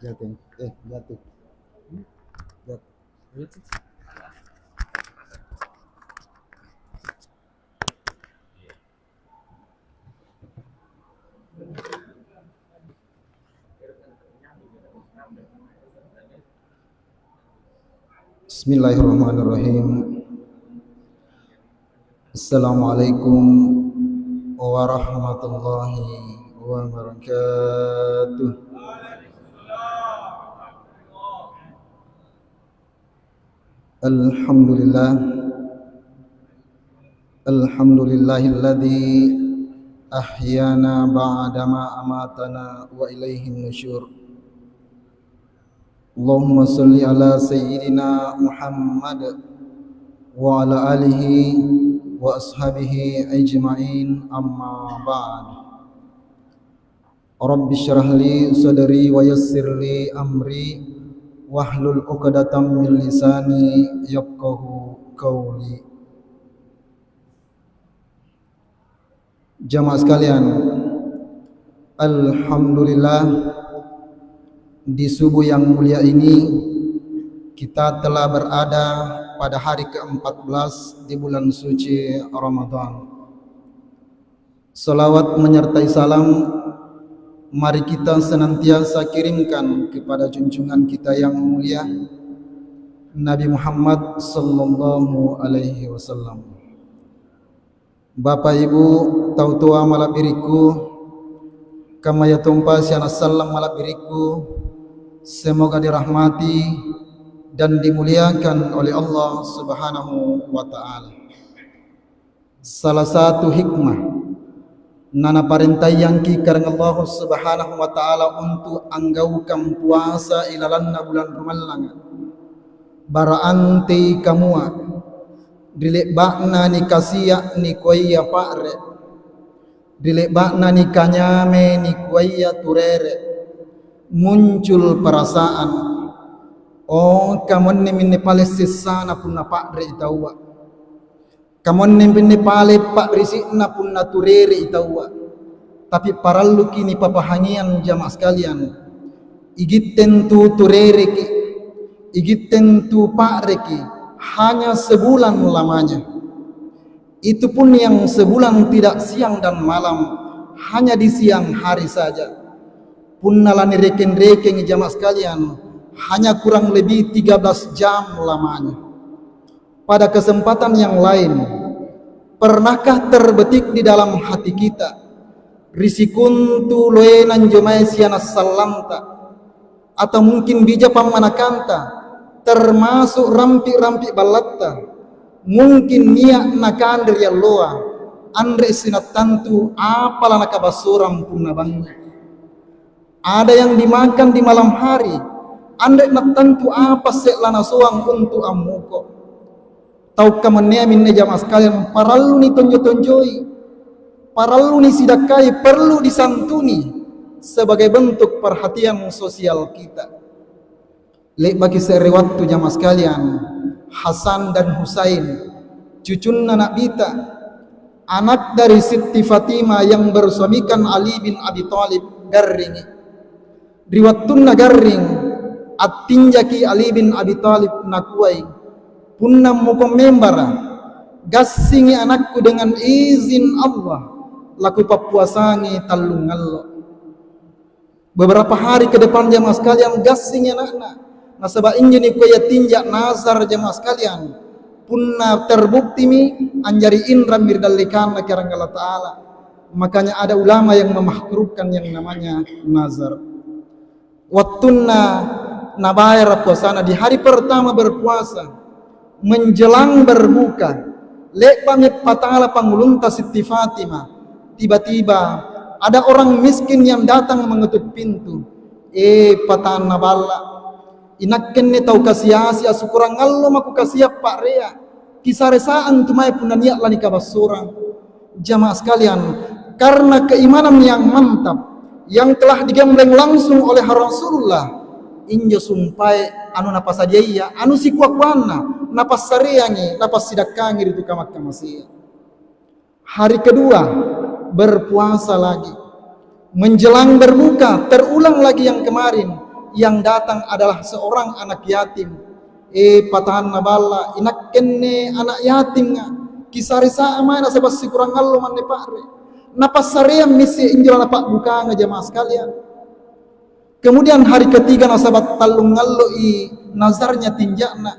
Jatuh. Jatuh. Jatuh. Bismillahirrahmanirrahim. Assalamualaikum warahmatullahi wabarakatuh. Alhamdulillah. Alhamdulillahilladzi ahyana ba'dama amatana wa ilaihin nusyur. Allahumma salli ala sayyidina Muhammad wa ala alihi wa ashabihi ajma'in, amma ba'd. Rabbi syrah li sadri wa yassir li amri wahlul 'uqdatam min lisani yafqahu qawli. Jamaah sekalian, alhamdulillah, di subuh yang mulia ini kita telah berada pada hari ke-14 di bulan suci Ramadan. Salawat menyertai salam mari kita senantiasa kirimkan kepada junjungan kita yang mulia Nabi Muhammad sallallahu alaihi wasallam. Bapak Ibu tautua malabiriku, kama ya tumpa siana salam malabiriku, semoga dirahmati dan dimuliakan oleh Allah Subhanahu wa ta'ala. Salah satu hikmah nana parentai yang karena Allah Subhanahu wa ta'ala untuk anggaukan puasa ilalanna bulan Ramadan baraanti kamua dilek bakna ni kasiya ni koya pare, dilek bakna ni kanyame ni koya turere, muncul perasaan oh kamon ni minne pale sisana punna pare itawa, kamon ni minne pale pak risikna punna turere itawa. Tapi parallu kini papahangian jamaah sekalian, igit tentu turere ki, igit tentu pare ki hanya sebulan lamanya. Itu pun yang sebulan tidak siang dan malam, hanya di siang hari saja. Punnalani reken-reken jamaah sekalian, hanya kurang lebih 13 jam lamanya. Pada kesempatan yang lain, pernahkah terbetik di dalam hati kita risikuntu loenan jomai siana salamta, atau mungkin bija pamanakanta termasuk rampi-rampi balatta, mungkin niat nakandri loa andre sinat tantu apalah nakabasurang punna bangnya. Ada yang dimakan di malam hari, andre nak tentu apa seklana suang untuk amuko. Tau kamania minne jamaah sekalian, parallu ni tonjo-tonjoi, parallu ni sidakai, perlu disantuni sebagai bentuk perhatian sosial kita. Lek bagi seri waktu jamaah sekalian, Hasan dan Husain, cucunna Nak Bita, anak dari Siti Fatimah yang bersuamikan Ali bin Abi Thalib, garring. Riwattunna garring, attinjaki Ali bin Abi Thalib nakuai, punna mukom membara, gassingi anakku dengan izin Allah, laku papuasangi tallungallo. Beberapa hari ke depan jamaah sekalian gassingi anak-anak. Nasabah injini kuya tinjak nazar jamaah sekalian, punna terbukti mi anjari indra mirdalikan karang Allah Ta'ala. Makanya ada ulama yang memahkurkan yang namanya nazar. Wattunna nabayar puasana di hari pertama berpuasa menjelang berbuka, lek pamit patala pangulunta Siti Fatimah, tiba-tiba ada orang miskin yang datang mengetuk pintu. Patan nabala inakken ni tau kasiasi asukurang ngallo maku kasiap pak rea kisaresaan tumai punaniak lani kabasurang. Jamaah sekalian, karena keimanan yang mantap yang telah digembleng langsung oleh Rasulullah, injo sumpai anu napas ajaya anu sikuakwana napas sareangi napas sidakangi itu kamakka masih. Hari kedua berpuasa lagi, menjelang berbuka terulang lagi yang kemarin, yang datang adalah seorang anak yatim. Patahan nabala inak kenne anak yatim nga kisari sa amana sa basi kurang allo man ne pare napasarea misi injil na pak buka nga jamaah sekalian. Kemudian hari ketiga na sabat talung allo i nazarnya tinjakna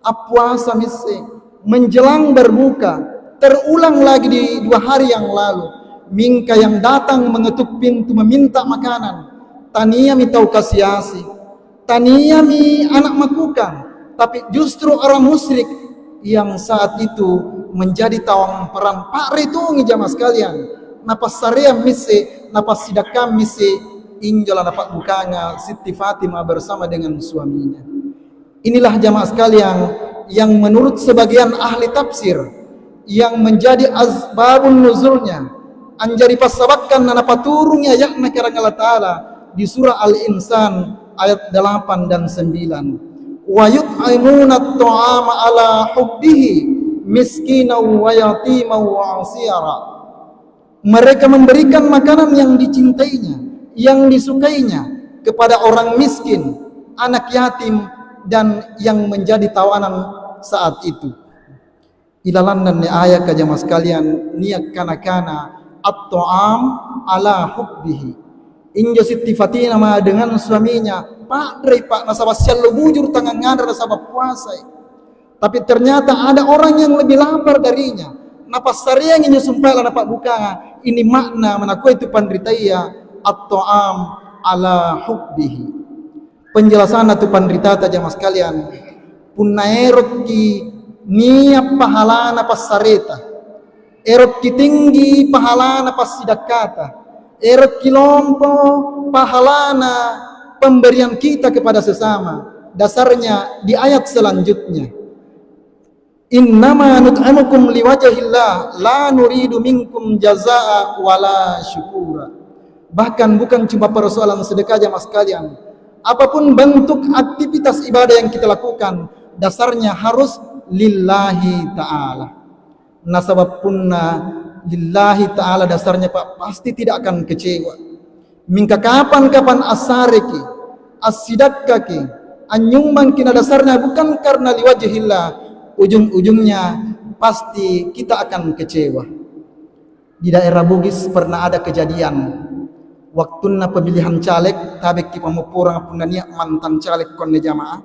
apuasa misi menjelang berbuka terulang lagi di 2 hari yang lalu. Mingka yang datang mengetuk pintu meminta makanan, tania mi tau kasiasi, tania mi anak makukang, tapi justru orang musyrik yang saat itu menjadi tawang peran Pak Ritungi jamaah sekalian. Napas sarea misi, napas sidakam misi, injola dapat bukanya Siti Fatimah bersama dengan suaminya. Inilah jamaah sekalian yang menurut sebagian ahli tafsir yang menjadi asbabun nuzulnya anjari pasabakkan nana paturungnya yakna karang Allah Ta'ala di surah Al-Insan ayat 8 dan 9. Wa yut'imuna at-ta'ama ala hubbihi miskinan wa yatiman wa asira. Mereka memberikan makanan yang dicintainya, yang disukainya kepada orang miskin, anak yatim dan yang menjadi tawanan saat itu. Ilalannan ni ayat ka jamaah sekalian niat kana at-ta'am ala hubbihi. Injo Siti Fatimah ma dengan suaminya, Pak Dre Pak nasabah siallo bujur tangan ngadar nasabah puasa. Tapi ternyata ada orang yang lebih lapar darinya. Napas sariang injo sumpah lah napak buka. Ini makna menakui itu pandritaya at-ta'am ala hubbihi. Penjelasan itu pandrita jamaah sekalian. Punaerok ki niap pahala napas sareta. Erot kitinggi pahalana pas sidakata, erot kilompo pahalana pemberian kita kepada sesama. Dasarnya di ayat selanjutnya, innama nut'imukum liwajhillah la nuridu minkum jazaa wala syukura. Bahkan bukan cuma persoalan sedekah jamaah sekalian, apapun bentuk aktivitas ibadah yang kita lakukan, dasarnya harus lillahi ta'ala. Nasabab punna lillahi ta'ala dasarnya Pak pasti tidak akan kecewa. Mingka kapan-kapan asareki as-sidakkaki anyumbang kina dasarnya bukan karena liwajhillah, ujung-ujungnya pasti kita akan kecewa. Di daerah Bugis pernah ada kejadian waktuna pemilihan caleg tabek ki pamupurang punna niat mantan caleg konne jamaah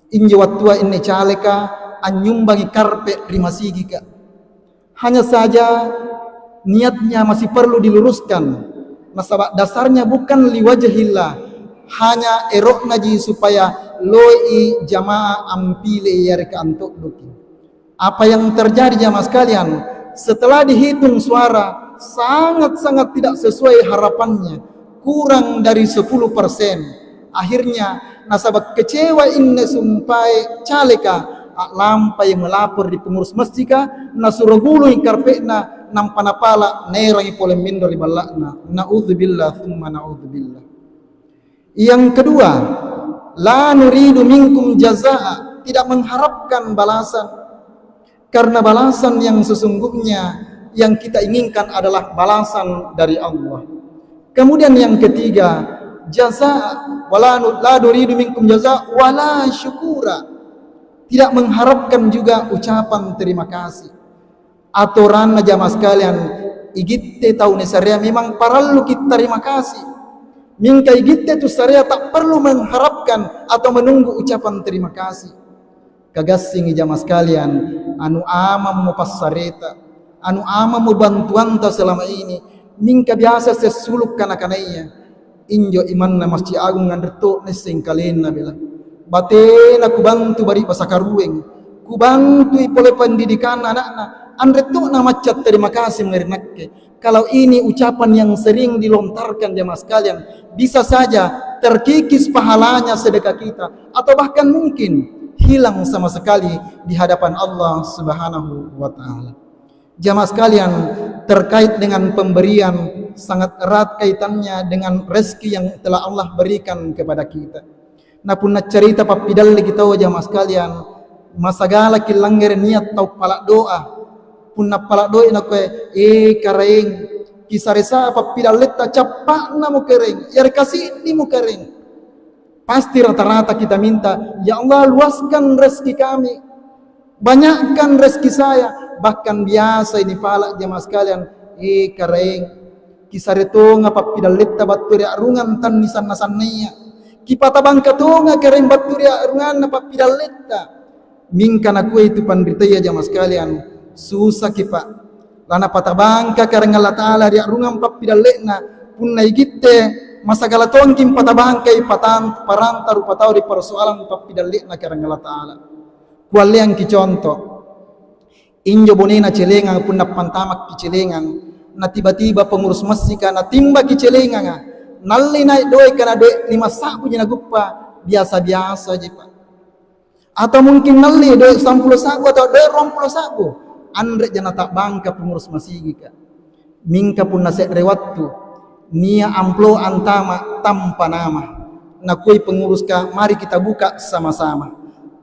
injo wattua ini calega anyumbangi karpe rimasigi ka. Hanya saja niatnya masih perlu diluruskan. Nasabak dasarnya bukan liwajhillah, hanya erok ngaji supaya loi jamaah ampile yareka antuk doki. Apa yang terjadi jamaah sekalian? Setelah dihitung suara sangat-sangat tidak sesuai harapannya, kurang dari 10%. Akhirnya nasabak kecewa inne sumpai caleka lampai melapor di pengurus masjid nasurogulu karpena nampana pala nerangi pole mindo di balakna. Naudzubillah thumma naudzubillah. Yang kedua, la nuridu minkum jazaa, tidak mengharapkan balasan, karena balasan yang sesungguhnya yang kita inginkan adalah balasan dari Allah. Kemudian yang ketiga, jazaa wala la nuridu minkum jazaa wala syukura, tidak mengharapkan juga ucapan terima kasih. Aturan jamaah sekalian, igitte tahu nesaria memang parallu kita terima kasih. Mingka igitte tu saria tak perlu mengharapkan atau menunggu ucapan terima kasih. Kagasing jamaah sekalian, anu amam mu passareta, anu amam mu bantuan ta selama ini, mingka biasa sesuluk kana-kanainya. Injo imanna Masjid Agung nganderto nesing kalena bela. Batena ku bantu bari pasakarueng, ku bantu ipole pendidikan anak-anak. Andre tu na macat terima kasih ngerinak. Kalau ini ucapan yang sering dilontarkan jemaah sekalian, bisa saja terkikis pahalanya sedekah kita, atau bahkan mungkin hilang sama sekali di hadapan Allah Subhanahu wa taala. Jemaah sekalian, terkait dengan pemberian sangat erat kaitannya dengan rezeki yang telah Allah berikan kepada kita. Na punna cerita papidal kita jamaah sekalian, masagala kilangger niat tau palak doa. Punna palak doa ina koe karaeng kisaresa papidal letta capakna mo kering, yar kasih ni mo kering. Pasti rata-rata kita minta, ya Allah luaskan rezeki kami, banyakkan rezeki saya. Bahkan biasa ini palak jemaah sekalian, kareng kisah retonga papidaletta baturi arungan tan nisan nasannya, kipata bangka tonga kareng baturi arungan papidaletta. Mingkan aku itu pandritaya jemaah sekalian, susah kipa lana patabangka kareng Allah Ta'ala dia arungan papidalletna punai gitte masa galatong kim patabangkai patan parantar upatau di persoalan papidalletna kareng Allah Ta'ala. Kuali yang kiconto injo bonena celengang pun pantamak kicelengang na tiba-tiba pengurus masjid kana timba kicelengang nalli naik doi kana doi 5 sabu jina guppa biasa-biasa aja Pak, atau mungkin nalli doi 10 sabu atau doi 20 sabu andre jana tak bangka pengurus masjid ka mingka pun nasek rewattu nia amplo antama tanpa nama na koi pengurus ka mari kita buka sama-sama.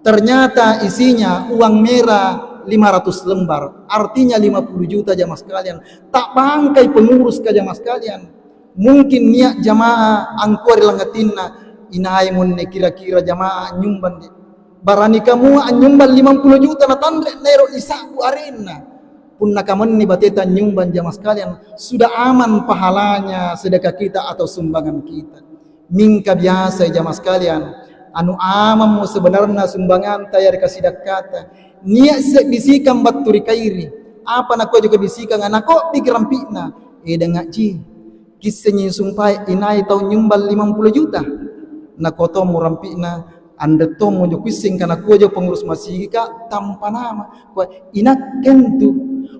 Ternyata isinya uang merah 500 lembar, artinya 50 juta jamaah sekalian. Tak bangkai pengurus ke jamaah sekalian. Mungkin niat jamaah angkuari langatinna inai munne kira-kira jamaah nyumban barani kamu nyumban 50 juta na tandre nero isaku arena pun nakamanni bateta nyumban jamaah sekalian, sudah aman pahalanya sedekah kita atau sumbangan kita. Mingka biasa jamaah sekalian, anu amam sebenarnya sumbangan tayar kasih dakata niat bisikan baturi kairi apa nak juga bisikan anak kok pikiran pikna dengan ji kisahnya sumpai inai tahun nyumbal 50 juta nak koto murampikna anda to mo jo kising kana ko jo pengurus masjid ka tanpa nama ko inak kentu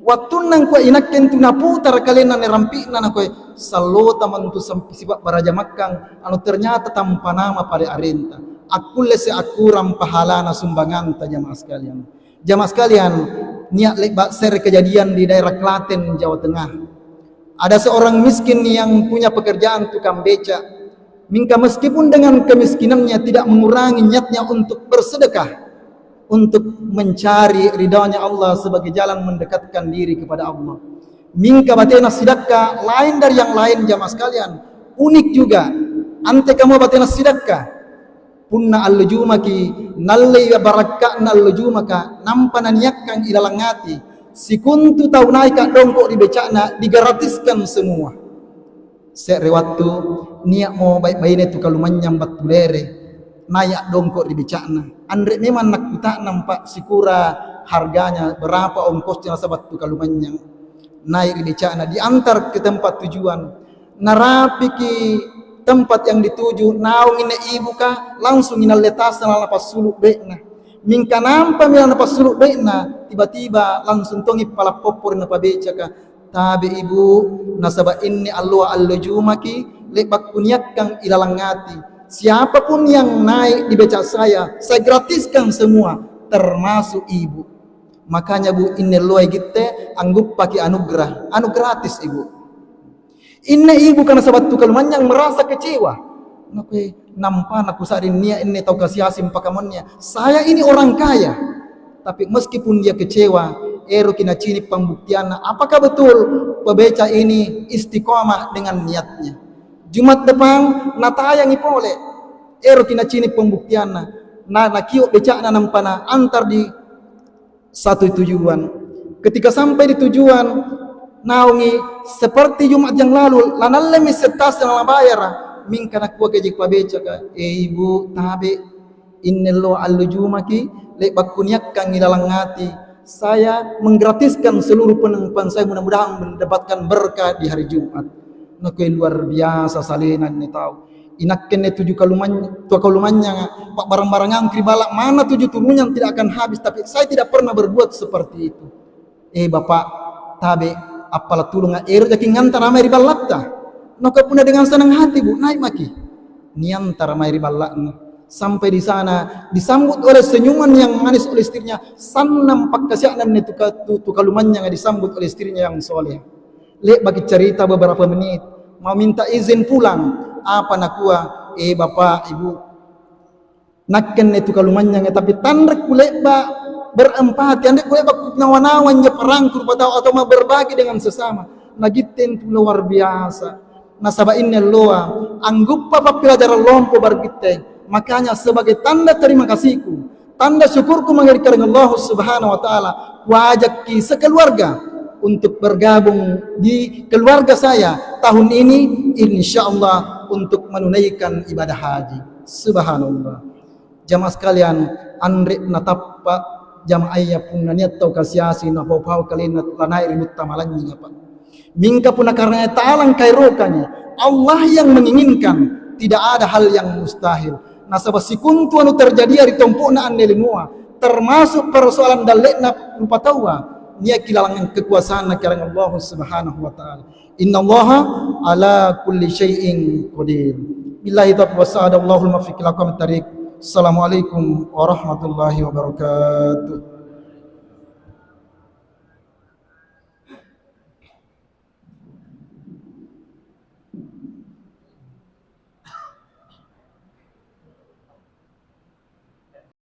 waktu nang ko inak kentu na putar kalena ne rampikna na ko salota mantu sampai sibak baraja makkang anu ternyata tanpa nama pada arenta aku lese akuram pahalana sumbangan ta jamaah sekalian. Jamaah sekalian, niat lebak ser kejadian di daerah Klaten, Jawa Tengah. Ada seorang miskin yang punya pekerjaan tukang beca. Mingka meskipun dengan kemiskinannya tidak mengurangi niatnya untuk bersedekah, untuk mencari ridhonya Allah sebagai jalan mendekatkan diri kepada Allah. Mingka batena sedekah lain dari yang lain jamaah sekalian, unik juga. Ante kamu batena sedekah punna allujumaki nalle barakka nallujumaka nampana niakkang ilalangati sikuntu tau naik dongkok dibecana digratiskan semua serewattu niak mau baik-baiknya tu kalumanyam batulere naik dongkok dibecana andre memang nak kita nampak sikura harganya berapa ongkosnya sabat tu kalumanyam naik dibecana diantar ke tempat tujuan narapiki tempat yang dituju naung ine ibu kah langsung inal letas na lapas suluk bekna mingka nampa mila lapas suluk bekna tiba-tiba langsung tongi pala popor na pabeca ka tabe ibu nasaba inni alwa allujumaki lebak kunyakkang ilalangati siapapun yang naik di beca saya gratiskan semua termasuk ibu. Makanya bu inni loe gitte anggup pakai anugerah anu gratis ibu. Inna ibu karena sahabat tukal manyang merasa kecewa. Nakwe nampan aku saat ini ini tahu kasih asim pakamannya. Saya ini orang kaya, tapi meskipun dia kecewa, ero kina cini pembuktiannya. Apakah betul pebeca ini istiqomah dengan niatnya? Jumat depan natayang ipole, ero kina cini pembuktiannya. Na nakio becakna nampana antar di satu tujuan. Ketika sampai di tujuan naungi seperti Jumat yang lalu lanalle misetas na bayar mingka nakwa kejik pabeca ka ibu tabe innallahu allujumaki lebak kunyakkang ilalangati saya menggratiskan seluruh penumpang saya mudah-mudahan mendapatkan berkah di hari Jumat. Nakwe luar biasa salinan ni tahu inakken ne tujuh kalumanya pak barang-barangan kribalak mana tujuh turunnya tidak akan habis tapi saya tidak pernah berbuat seperti itu. Bapak tabe apalah tulung air jadi ngantar ramai ribalakta naka puna dengan senang hati bu naik maki niantar ramai ribalakna sampai di sana disambut oleh senyuman yang manis oleh istrinya sanam pakkasianan itu kalumannya yang disambut oleh istrinya yang soleh lek bagi cerita beberapa menit mau minta izin pulang apa nakua bapak ibu nakken itu kalumannya tapi tandrek kulek ba berempati anda kue bakut nawan-nawan je perangkur atau mau berbagi dengan sesama nagitin tu luar biasa nasaba inna loa anggup papa pelajaran lompo bargitte Makanya sebagai tanda terima kasihku, tanda syukurku menghadap Allah Subhanahu wa taala, wajak ki sekeluarga untuk bergabung di keluarga saya tahun ini insyaallah untuk menunaikan ibadah haji. Subhanallah. Jamaah sekalian, andre natappa jamaah ya pun niat tau kasiasi na pau kalian lanai rimut tamalannya apa. Mingka pun karena ta'alang kairokanya Allah yang menginginkan, tidak ada hal yang mustahil. Nasabah sikuntu anu terjadi hari tompokna annelimua, termasuk persoalan dalekna rupa tawa, nia kilalangan kekuasaan kirang Allah Subhanahu wa taala. Innallaha ala kulli syai'in qadir. Billahi taufiq wa sa'adallahu al-muwaffiq ila aqwamit thariq. Assalamualaikum warahmatullahi wabarakatuh.